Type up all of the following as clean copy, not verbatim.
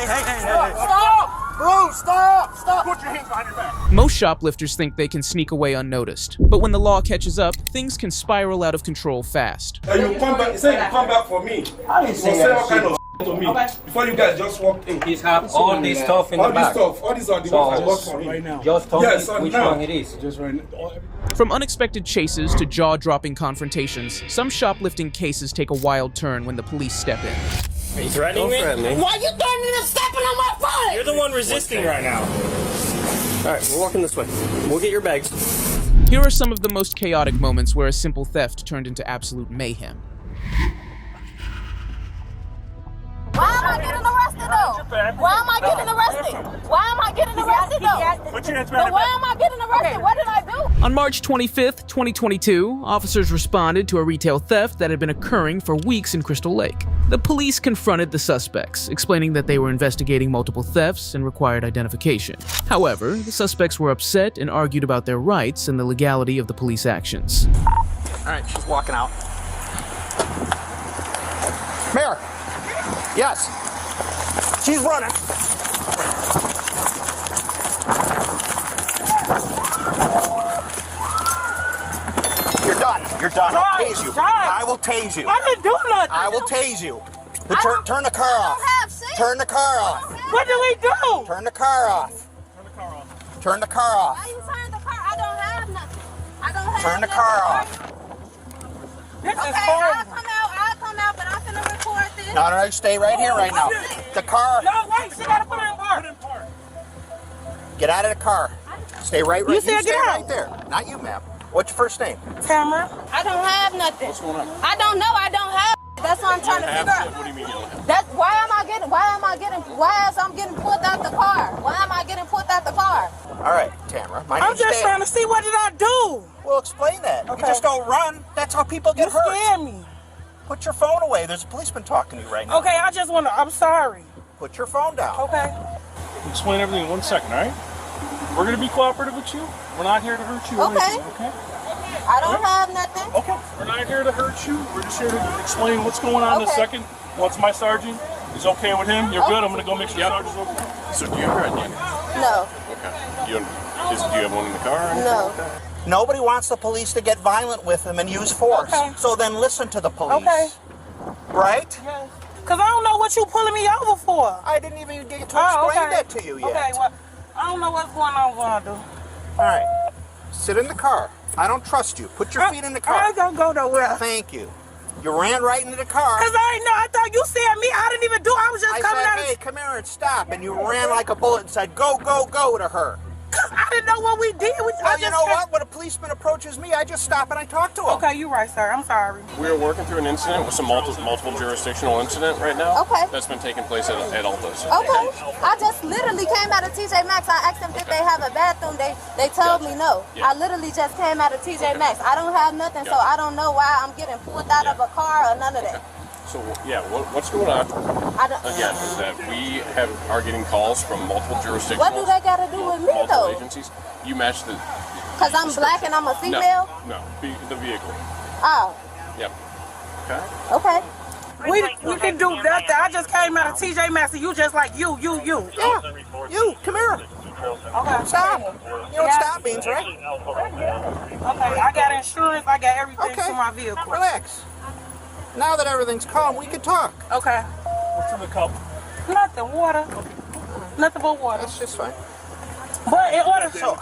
Stop! Bro, stop! Stop! Put your hands behind your back. Most shoplifters think they can sneak away unnoticed, but when the law catches up, things can spiral out of control fast. You come back. You said you come back for me. I didn't say that. What kind of to me before you guys just walked in. He's have all this stuff in the back. All these are the ones I bought for him Right now. Just tell me which one it is. Just right now. From unexpected chases to jaw-dropping confrontations, some shoplifting cases take a wild turn when the police step in. Are you threatening me? Why you threatening and stepping on my foot? You're the one resisting right now. Alright, we're walking this way. We'll get your bags. Here are some of the most chaotic moments where a simple theft turned into absolute mayhem. Why am I getting arrested though? Why am I getting arrested? Why am I getting arrested though? Put your hands But why am I getting arrested? What did I do? On March 25th, 2022, officers responded to a retail theft that had been occurring for weeks in Crystal Lake. The police confronted the suspects, explaining that they were investigating multiple thefts and required identification. However, the suspects were upset and argued about their rights and the legality of the police actions. Alright, she's walking out. Mayor! Yes! She's running! You're done. You're done. I'll tase you. I will tase you. I didn't do nothing. I will tase you. Turn the car off. Turn the car off. What do we do? Turn the car off. Turn the car off. Why you turn the car? I don't have nothing. I don't have Turn the nothing. car off. Okay, I'll come out, but I'm finna record this. No, stay right here right now. The car. No, wait, she gotta put it in park. Get out of the car. Stay right You said stay get right out. there. Not you, ma'am. What's your first name? Tamara. I don't have nothing. What's going on? I don't know. I don't have. That's what I'm trying to figure out. What do you mean you don't have? That's why am I getting pulled out the car? Why am I getting pulled out the car? All right, Tamara. My I'm name's just Dan. trying to see what did I do? Well, explain that. Okay. You just don't run. That's how people get You hurt. scared me. Put your phone away. There's a policeman talking to you right now. Okay, I just want to. I'm sorry. Put your phone down. Okay. Explain everything in 1 second, all right? We're going to be cooperative with you. We're not here to hurt you. or Okay. anything, okay? I don't have nothing. Okay. We're not here to hurt you. We're just here to explain what's going on in a Okay. second. Once my sergeant is okay with him, you're good. I'm going to go make sure the sergeant's okay. So do you have your identity? No. Okay. Do you have one in the car? Or anything No. like that? Nobody wants the police to get violent with them and use force. Okay. So then listen to the police. Okay. Right? Yes. Cause I don't know what you pulling me over for. I didn't even get to Oh, explain okay. that to you yet. Okay. Well, I don't know what's going on, Vonda. All right. Sit in the car. I don't trust you. Put your feet in the car. I ain't gonna go nowhere. Thank you. You ran right into the car. Cause I ain't know. I thought you said me. I didn't even do. I was just I coming said, out. hey, come here and stop. And you ran like a bullet and said, go, go, go to her. Cause I didn't know what we did. Well, you know what? When a policeman approaches me, I just stop and I talk to him. Okay, you're right, sir. I'm sorry. We're working through an incident with some multiple jurisdictional incident right now. Okay. That's been taking place at Altos. Okay. I just literally came out of TJ Maxx. I asked them if they have a bathroom. They told me no. Yeah. I literally just came out of TJ Maxx. I don't have nothing, so I don't know why I'm getting pulled out of a car or none of that. So yeah, what's going on I don't, again is that we are getting calls from multiple jurisdictions. What do they got to do with me multiple though? agencies. You match the. Cause I'm black and I'm a female. No, the vehicle. Oh. Yep. Okay. Okay. We can do nothing. I just came out of TJ Maxx and you just like you. Yeah. You, come here. Okay. Stop. You know what stop means, right? Okay. I got insurance. I got everything Okay. for my vehicle. Relax. Now that everything's calm, we can talk. Okay. What's in the cup? Nothing. Water. Nothing but water. That's just fine. But in order So,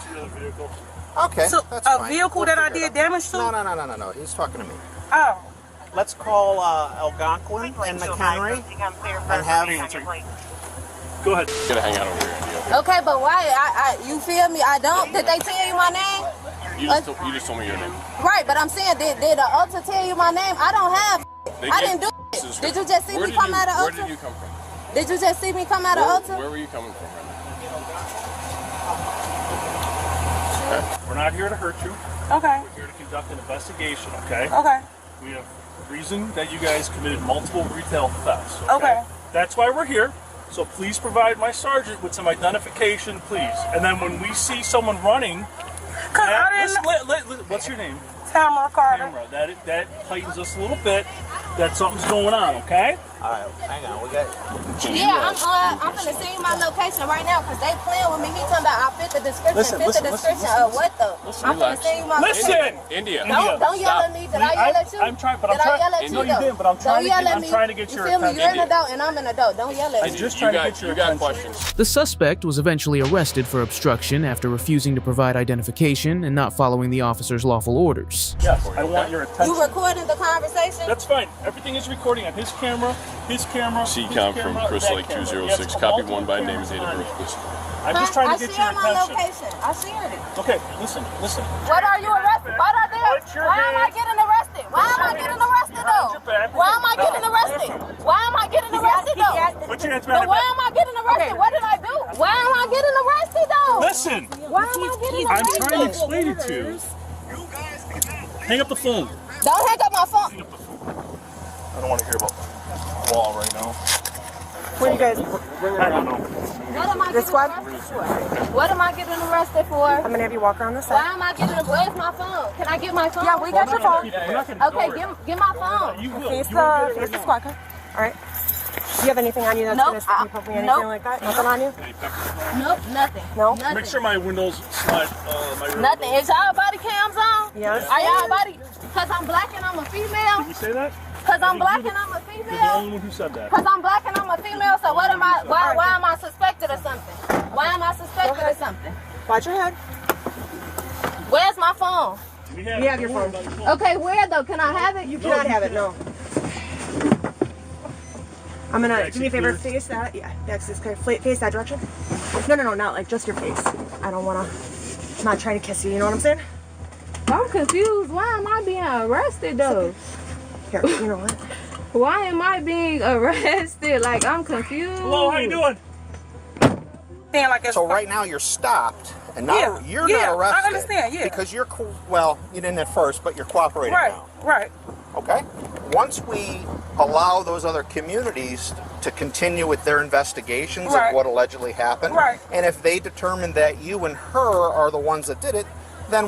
okay, so that's a fine. vehicle We'll that I figure it did out. damage to. No. He's talking to me. Oh. Let's call Algonquin and McHenry and have... Go ahead. Gotta hang out over here. Okay, but why? You feel me? I don't. Did they tell you my name? You just told me your name. Right, but I'm saying, did the Ulta tell you my name? I don't have. I didn't do it. Did you just see me come out of Ulta? Where did you come from? Did you just see me come out of Ulta? Where were you coming from right now? We're not here to hurt you. Okay. We're here to conduct an investigation, okay? Okay. We have reason that you guys committed multiple retail thefts. Okay. That's why we're here. So please provide my sergeant with some identification, please. And then when we see someone running, Cause I didn't. what's your name? Tamara Carter. Camera. That tightens us a little bit. That something's going on, okay? All right, hang on. We got. Yeah, I'm gonna send you my location right now because they playing with me. He talking about I fit the description. Of what though? I'm gonna send you my location. India. Don't yell at me. Did I yell at you? I'm trying, but Did I yell at you? No, you didn't. But I'm trying to get your attention. You're an adult and I'm an adult. Don't yell at me. I'm just trying to get your attention. The suspect was eventually arrested for obstruction after refusing to provide identification and not following the officer's lawful orders. Yes, I want your attention. You recording the conversation? That's fine. Everything is recording on his camera. C-Com from Crystal Lake 206. Copy 1 by name and date of birth, please. I'm just trying to get your my attention. location. I shared it. Okay, listen. What are you arrested? Why are they? Put your Why am I hands getting arrested? Why am I getting arrested though? your back. Why am I getting arrested? Why am I getting arrested though? Put your hands But behind why your am I getting arrested? What did I do? Why am I getting arrested though? Listen, Why am I getting I'm arrested? trying to explain it to you. Hang up the phone. Don't hang up my phone. I don't want to hear about the wall right now. What do you guys? I don't know. What am I This getting squad? arrested for? What am I getting arrested for? I'm gonna have you walk around the side. Why am I getting? Where's my phone? Can I get my phone? Yeah, we got your phone. We're not gonna Okay, ignore it. give my phone. You will. Face You will get the it right squad car. All right. Do you have anything on you that's Nope. gonna stick me, poke me, anything Nope. like that? Nothing on you? Nope, nothing. No? Nothing. Make sure my windows slide. My rear Nothing. windows. Is y'all body cams on? Yes. Are y'all body? Cause I'm black and I'm a female. Did you say that? Cause I'm black and I'm a You're the female. only one who said that. Cause I'm black and I'm a female. So what am I? Why am I suspected of something? Why am I suspected of something? Watch your head. Where's my phone? We You have your phone. Okay, where though? Can I have it? You cannot have it, no. I'm gonna, Exit do me a favor, clear. face that. Yeah, that's just clear. Face that direction. No, not like just your face. I don't wanna, I'm not trying to kiss you, you know what I'm saying? I'm confused. Why am I being arrested though? Here, you know what? Why am I being arrested? Like I'm confused. Hello, how you doing? So right now you're stopped, and now you're not arrested. I understand, yeah. Because you're well, you didn't at first, but you're cooperating now. Right. Okay. Once we allow those other communities to continue with their investigations of what allegedly happened, and if they determine that you and her are the ones that did it, then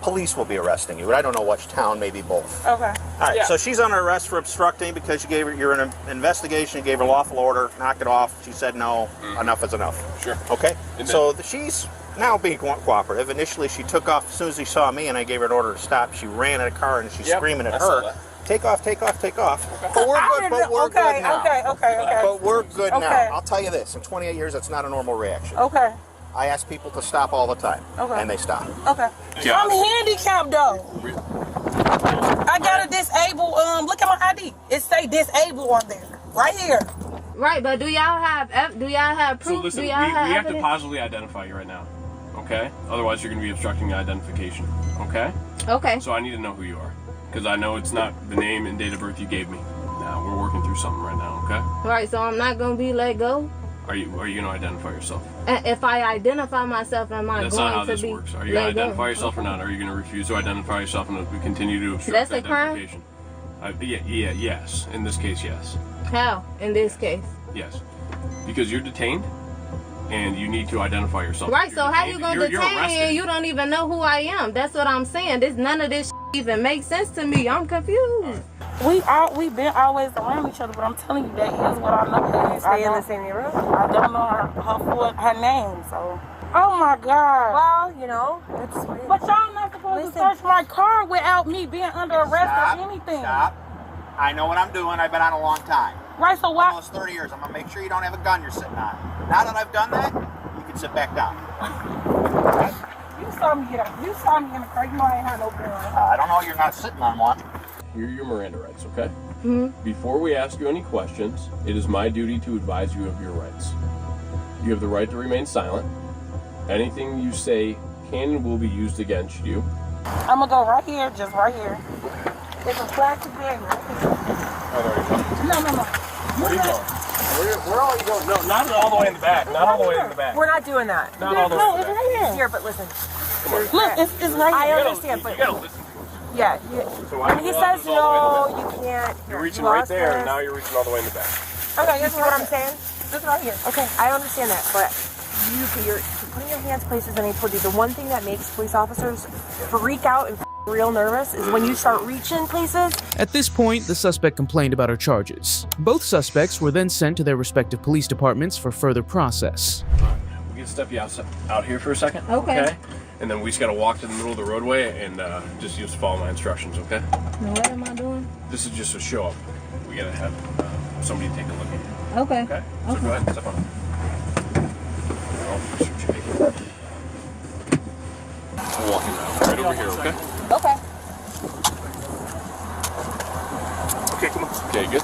police will be arresting you. But I don't know which town, maybe both. Okay. All right, so she's under arrest for obstructing because you're in an investigation, you gave her lawful order, knocked it off. She said no, enough is enough. Sure. Okay? So she's now being cooperative. Initially, she took off as soon as she saw me and I gave her an order to stop. She ran in a car and she's screaming at her. Take off. But we're good now. Okay. But we're good Okay. now. I'll tell you this, in 28 years, that's not a normal reaction. Okay. I ask people to stop all the time, and they stop. Okay. Yeah. I'm handicapped though. I got a disabled. Look at my ID. It say disabled on there, right here. Right, but do y'all have proof? So listen, do we y'all have have to evidence? positively identify you right now, okay? Otherwise you're going to be obstructing the identification, okay? Okay. So I need to know who you are, because I know it's not the name and date of birth you gave me. Now, we're working through something right now, okay? Right, so I'm not gonna be let go. Are you going to identify yourself? If I identify myself, am I That's going not how to this be works. Are you going let to identify go? yourself or not? Are you going to refuse to identify yourself and continue to obstruct That's a crime? identification? Yes. In this case, yes. How? In this case. Yes. Because you're detained and you need to identify yourself. Right, You're so how you detained, gonna you're detain me arrested. and you don't even know who I am? That's what I'm saying. None of this even makes sense to me. I'm confused. We been always around each other, but I'm telling you that is what I know. You stay in the same neighborhood? I don't know her name, so. Oh my God. Well, you know, it's weird. But y'all not supposed to search my car without me being under arrest or anything. Stop. I know what I'm doing. I've been on a long time. Right, so why? Almost 30 years. I'm going to make sure you don't have a gun you're sitting on. Now that I've done that, you can sit back down. You saw me in the car. You know I ain't had no gun. I don't know. You're not sitting on one. You're your Miranda rights, okay? Before we ask you any questions, it is my duty to advise you of your rights. You have the right to remain silent. Anything you say can and will be used against you. I'm gonna go right here, just right here. There's a plastic bag right here. No. Where are you going? Where are you going? No, not all the way in the back. Not all the way in the back. We're not doing that. Not all the way in the It's back. right here. Here, but listen. Look, it's right I here. understand, but You gotta listen. yeah. So why When he you go says all the way in the no, back? you can't. You're reaching you right lost there, this. and now you're reaching all the way in the back. Okay, you see what I'm saying? It's right here. Okay, I understand that, but you're putting your hands places, and I told you the one thing that makes police officers freak out and real nervous is when you start reaching places. At this point, the suspect complained about her charges. Both suspects were then sent to their respective police departments for further process. We can step you out here for a second. Okay. And then we just gotta walk to the middle of the roadway and just follow my instructions, okay? Now what am I doing? This is just a show up. We gotta have somebody take a look at you. Okay. Okay? So go ahead, step on. We're walking right over here, okay? Okay. Okay, come on. Okay, good.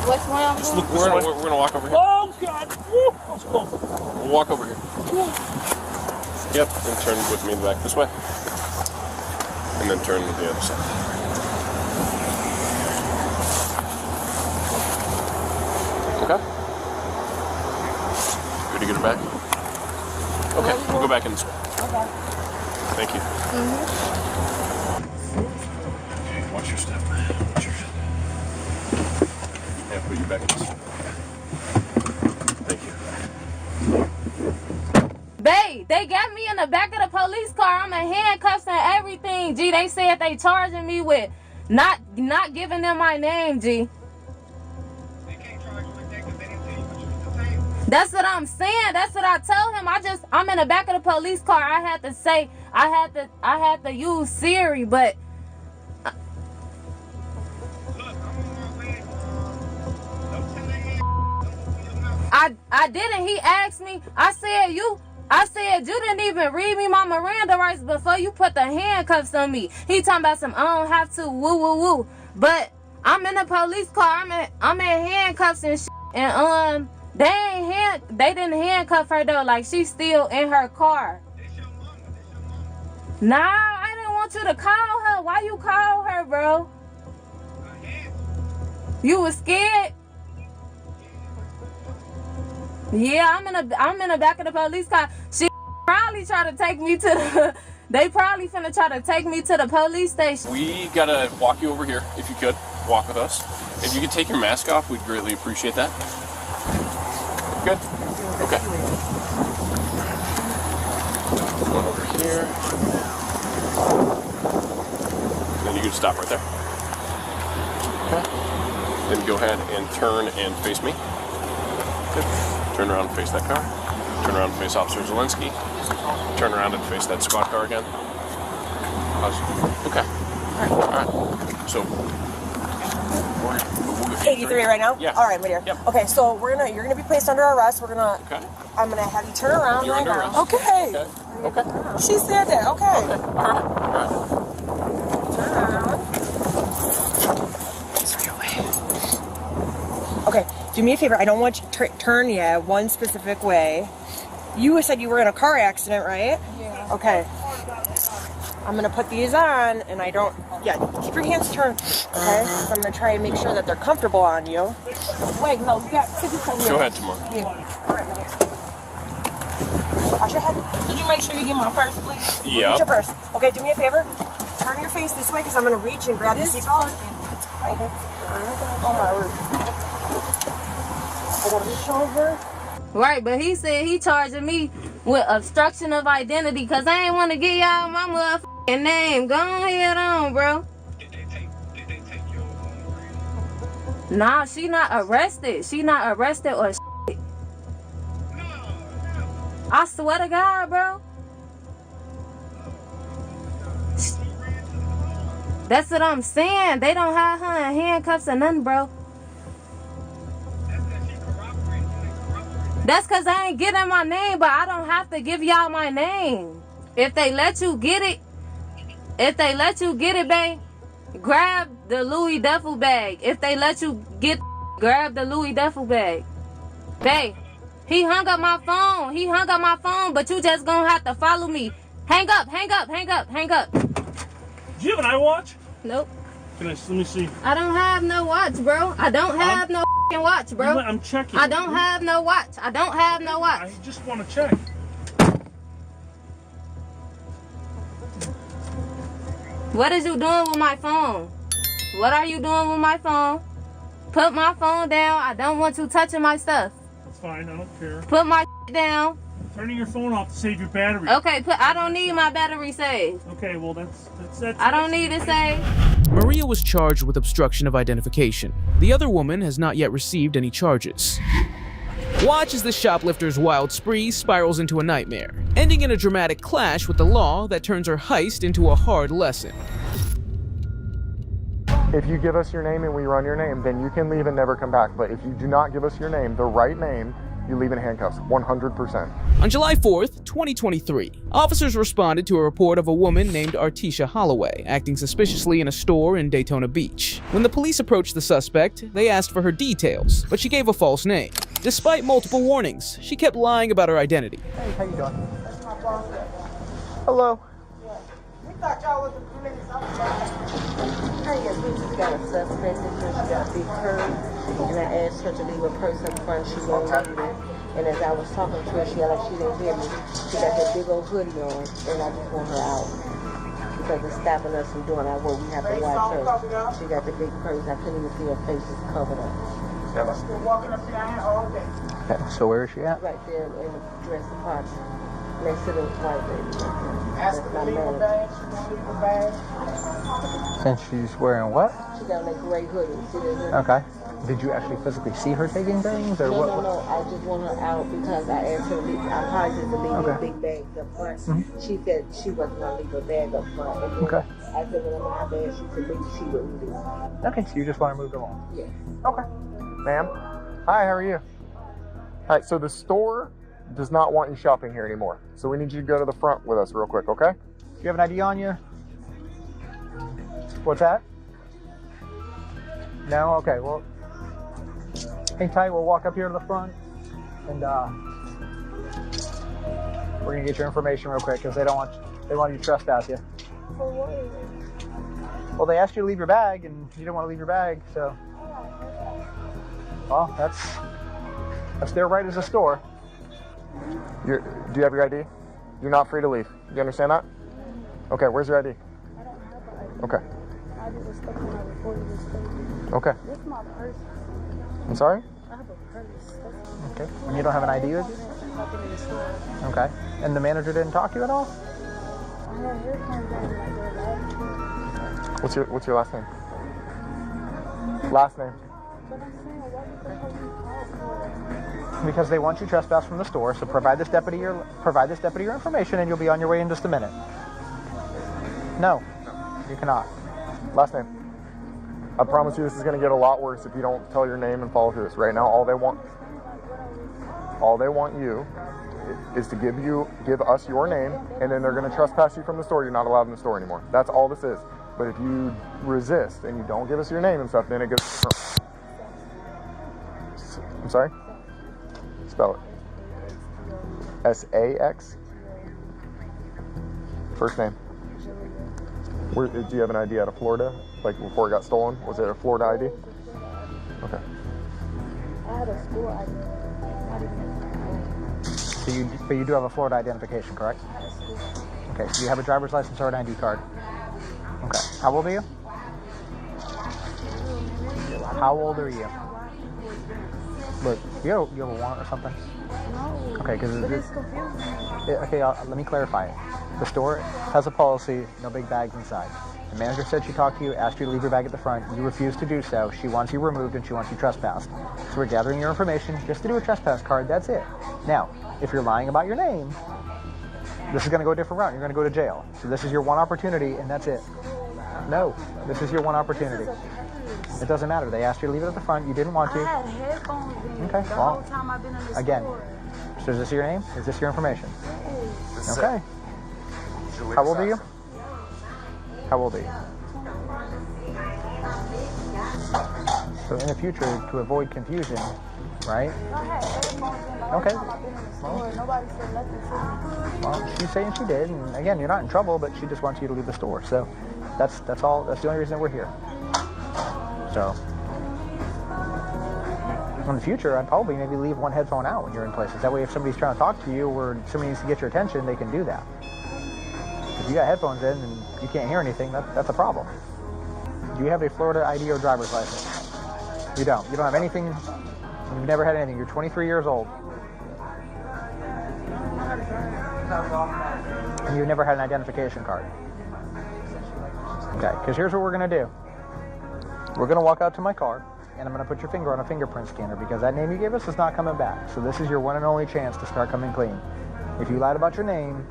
Which one I'm Just doing? look this way. We're gonna walk over here. Oh, God. Woo, that was close. We'll walk over here. Yep, and turn with me back this way. And then turn to the other side. Okay. Good to get her back? Okay, we'll go back in this way. Okay. Thank you. Okay, watch your step. Watch your step. Yeah, put you back in this way. Thank you. Babe, they got me in the back of the police car. I'm in handcuffs and everything, G. They said they charging me with not giving them my name, G. They can't charge you with that because they didn't tell you what you was to say. That's what I'm saying. That's what I told him. I'm in the back of the police car. I had to say, I had to use Siri, but Look, I'm on my way. Don't tell that don't I didn't. He asked me. I said you didn't even read me my Miranda rights before you put the handcuffs on me. He talking about some I don't have to woo woo woo. But I'm in the police car. I'm in handcuffs and shit. And they didn't handcuff her though. Like she's still in her car. That's your mama. Nah, I didn't want you to call her. Why you call her, bro? I had You was scared? Yeah, I'm in the back of the police car. She probably try to take me to the they probably finna try to take me to the police station. We gotta walk you over here, if you could. Walk with us. If you could take your mask off, we'd greatly appreciate that. Good? Okay. Going over here. And then you can stop right there. Okay. Then go ahead and turn and face me. Good. Turn around and face that car. Turn around and face Officer Zielinski. Turn around and face that squad car again. Okay. All right. So, we're 83 right now? Yeah. All right, I'm right here. Yep. Okay, so you're gonna be placed under arrest. Okay. I'm gonna have you turn around You're right under now. arrest. Okay. Okay. She said that. Okay. All right. Turn around. Okay, do me a favor. I don't want you to turn yet one specific way. You said you were in a car accident, right? Yeah. Okay. I'm gonna put these on, and I don't. Yeah, keep your hands turned. Okay. So I'm gonna try and make sure that they're comfortable on you. Wait, no, you got Go ahead, Tamar. Watch your head. Did you make sure you get my purse, please? Yeah. Get your purse. Okay, do me a favor. Turn your face this way, because I'm gonna reach and grab the seatbelt. Okay. Oh my word. I gotta reach over. Right, but he said he charging me with obstruction of identity because I ain't want to get y'all my motherfucking name. Go ahead on, bro. Did they take your Nah, she not arrested. She not arrested or shit. No. I swear to God, bro. That's what I'm saying. They don't have her in handcuffs or nothing, bro. That's because I ain't getting my name, but I don't have to give y'all my name. If they let you get it, babe, grab the Louis duffel bag. If they let you grab the Louis duffel bag. Babe, he hung up my phone, but you just gonna have to follow me. Hang up. Do you have an iWatch? Nope. Let me see. I don't have no watch, bro. I don't have no watch, bro. I'm checking. I don't have no watch. I just want to check. What is you doing with my phone? What are you doing with my phone? Put my phone down. I don't want you touching my stuff. That's fine. I don't care. Put my down. turning your phone off to save your battery. Okay, I don't need my battery saved. Okay, well that's I don't need it saved. Maria was charged with obstruction of identification. The other woman has not yet received any charges. Watch as the shoplifter's wild spree spirals into a nightmare, ending in a dramatic clash with the law that turns her heist into a hard lesson. If you give us your name and we run your name, then you can leave and never come back. But if you do not give us your name, the right name, you leave in handcuffs, 100%. On July 4th, 2023, officers responded to a report of a woman named Artisha Holloway acting suspiciously in a store in Daytona Beach. When the police approached the suspect, they asked for her details, but she gave a false name. Despite multiple warnings, she kept lying about her identity. Hey, how you doing? Hello. We thought y'all was the police. Hey, yes, we just got a suspect because she got big curves, and I asked her to leave a purse up front. She won't leave it. And as I was talking to her, she like she didn't hear me. She got that big old hoodie on, and I just want her out because it's stopping us from doing our work. We have to watch her. She got the big purse. I couldn't even see her face is covered up. She's been walking up down here all day. Okay, so where is she at? Right there in the dress department, next to the white lady. Ask her to leave her bag. She won't leave her bag. And she's wearing what? She got that gray hoodie. See that? Okay. Did you actually physically see her taking things, or No, what? no. I just want her out because I asked her to leave. I probably just to leave her big bags up front. She said she wasn't going to leave her bag up front. And then I said, when I'm in her bag, she said maybe she wouldn't do it. Okay, so you just want her moved along? Yeah. Okay. Ma'am. Hi, how are you? All right, so the store does not want you shopping here anymore. So we need you to go to the front with us real quick, okay? Do you have an ID on you? What's that? No? Okay, well, hang tight. We'll walk up here to the front, and we're gonna get your information real quick because they want you to trespass you. For what? Well, they asked you to leave your bag, and you didn't want to leave your bag, so. Well, that's their right as a store. Do you have your ID? You're not free to leave. You understand that? Okay, where's your ID? I don't have an ID. Okay. I just was stuck when I reported this thing. Okay. This is my purse. I'm sorry? I have a purse. Okay. And you don't have an ID with you? Walking in the store. Okay. And the manager didn't talk to you at all? I had hair comes down like their last name. What's your last name? Last name. But I'm saying, why did the police call for? Because they want you trespass from the store, so provide this deputy your information and you'll be on your way in just a minute. No, you cannot. Last name. I promise you this is going to get a lot worse if you don't tell your name and follow through this. Right now, all they want you is to give us your name, and then they're going to trespass you from the store. You're not allowed in the store anymore. That's all this is. But if you resist and you don't give us your name and stuff, then it goes. I'm sorry? Spell it. S-A-X? First name. Do you have an ID out of Florida? Like before it got stolen? Was it a Florida ID? Okay. I had a school ID. But you do have a Florida identification, correct? I had a school. Okay, so you have a driver's license or an ID card? Okay. How old are you? How old are you? Look, you have a warrant or something? No. Okay, because it's confusing. Okay, let me clarify it. The store has a policy, no big bags inside. The manager said she talked to you, asked you to leave your bag at the front. You refused to do so. She wants you removed and she wants you trespassed. So we're gathering your information just to do a trespass card. That's it. Now, if you're lying about your name, this is going to go a different route. You're going to go to jail. So this is your one opportunity, and that's it. No, this is your one opportunity. It doesn't matter. They asked you to leave it at the front. You didn't want to. I had headphones in Okay, the well, whole time I've been in the again, store. so is this your name? Is this your information? Yes. Okay. How old are you? How old are you? So in the future, to avoid confusion, right? I had headphones in the whole Okay. time I've been in the store. Nobody said nothing to me. Well, she's saying she did, and again, you're not in trouble, but she just wants you to leave the store. So that's all. That's the only reason that we're here. So in the future, I'd probably maybe leave one headphone out when you're in places. That way, if somebody's trying to talk to you or somebody needs to get your attention, they can do that. If you got headphones in and you can't hear anything, that's a problem. Do you have a Florida ID or driver's license? You don't. You don't have anything. You've never had anything. You're 23 years old. And you've never had an identification card? Okay, because here's what we're going to do. We're going to walk out to my car, and I'm going to put your finger on a fingerprint scanner because that name you gave us is not coming back. So this is your one and only chance to start coming clean. If you lied about your name,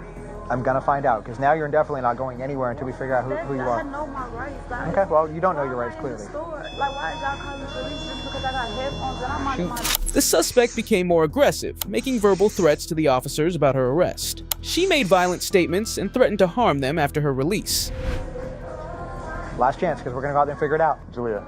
I'm going to find out because now you're definitely not going anywhere until we figure out who you are. I know my rights. Like, okay, well, you don't know your rights clearly. Like, why did y'all call me police just because I got headphones and I'm minding my... The suspect became more aggressive, making verbal threats to the officers about her arrest. She made violent statements and threatened to harm them after her release. Last chance, because we're going to go out there and figure it out. Julia,